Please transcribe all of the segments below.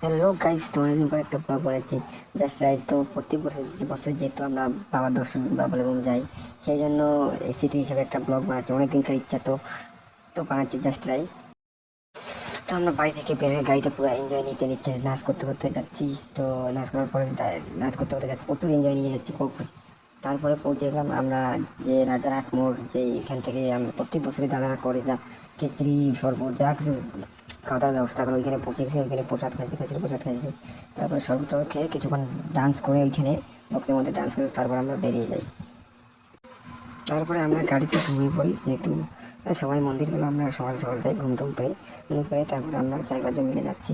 Hello guys, তো অনেকদিন পর একটা ব্লগ বানাচ্ছি। জাস্ট রাইট, তো প্রত্যেক বছর যেহেতু আমরা বাবার দর্শন বাবার এবং যাই, সেই জন্য স্মৃতি হিসাবে একটা ব্লগ বানাচ্ছি। অনেকদিনকার ইচ্ছা, তো তো বানাচ্ছি জাস্ট রাইট। তো আমরা বাড়ি থেকে বেরোয় গাড়িতে পুরো এনজয় নিতে নিচ্ছে, নাচ করতে করতে যাচ্ছি। তো নাচ করার পরে নাচ করতে করতে যাচ্ছি, প্রচুর এনজয় নিয়ে যাচ্ছি। তারপরে পৌঁছে গেলাম আমরা যে রাজারহাট মোড়, যে এখান থেকে আমরা প্রত্যেক বছরই দাদারা করে যা খিচড়ি শরবত যা কিছু খাওয়া দাওয়ার ব্যবস্থা করে ওইখানে পৌঁছে গেছি। ওইখানে প্রসাদ খাইছি, প্রসাদ খাইছি। তারপরে শরবত টরবত খেয়ে কিছুক্ষণ ডান্স করে ওইখানে বক্সের মধ্যে ডান্স করে তারপর আমরা বেরিয়ে যাই। তারপরে আমরা গাড়িতে ঘুমিয়ে পড়ি, যেহেতু সবাই মন্দির গেলো। আমরা সকাল সকাল যাই, ঘুম পেয়ে তারপরে আমরা 4-5 জন মিলে যাচ্ছি,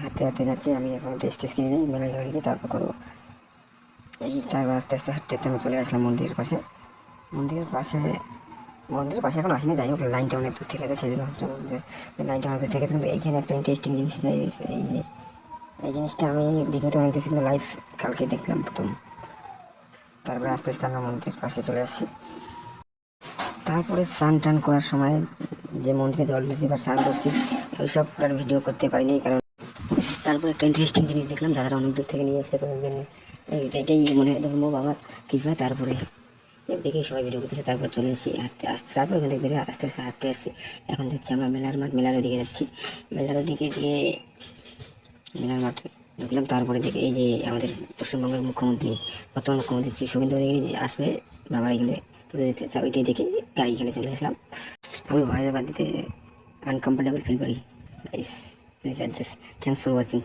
হাঁটতে হাঁটতে যাচ্ছি। আমি এখন টেস্ট কিনে নিই, মেলা গাড়িকে তারপর করবো। এই তারপর আস্তে আস্তে হাঁটতে হাঁটতে আমি চলে আসলাম মন্দিরের পাশে। মন্দিরের পাশে এখন আসিনি, যাই হোক লাইনটা অনেক দূর থেকে আছে, সেই জন্য ভাবছিলাম যে লাইনটা অনেক দূর থেকে আছে। কিন্তু এইখানে একটা ইন্টারেস্টিং জিনিস এই জিনিসটা আমি ভিডিওতে অনেক দেখছি, কিন্তু লাইভ কালকে দেখলাম প্রথম। তারপরে আস্তে আস্তে আমরা মন্দিরের পাশে চলে আসছি। তারপরে স্নান টান করার সময় যে মন্দিরে জল দিয়েছি বা স্নান করছি, ওইসব আর ভিডিও করতে পারিনি, কারণ তারপর একটা ইন্টারেস্টিং জিনিস দেখলাম, যারা অনেক দূর থেকে নিয়ে এসছে কয়েকজন। এটাই মনে হয় ধর্ম বাবার কৃপা। তারপরে দেখেই সবাই ভিডিও করতেছে, তারপর চলে এসেছি হাঁটতে আসতে। তারপর এখান থেকে বেরিয়ে আস্তে আস্তে হাঁটতে আসছি। এখন যাচ্ছি আমরা মেলার মাঠ, মেলার ওদিকে যাচ্ছি। মেলার ওদিকে গিয়ে মেলার মাঠ ঢুকলাম। তারপরে দেখে এই যে আমাদের পশ্চিমবঙ্গের মুখ্যমন্ত্রী, বর্তমান মুখ্যমন্ত্রী শ্রী শুভেন্দু অধিকারী যে আসবে বাবার এখানে পুজো দিতে, ওইটাই দেখে গাড়ি এখানে চলে আসলাম। আমি ভয়েস ওভার দিতে আনকমফোর্টেবল ফিল করি। Guys please adjust. Thanks for watching.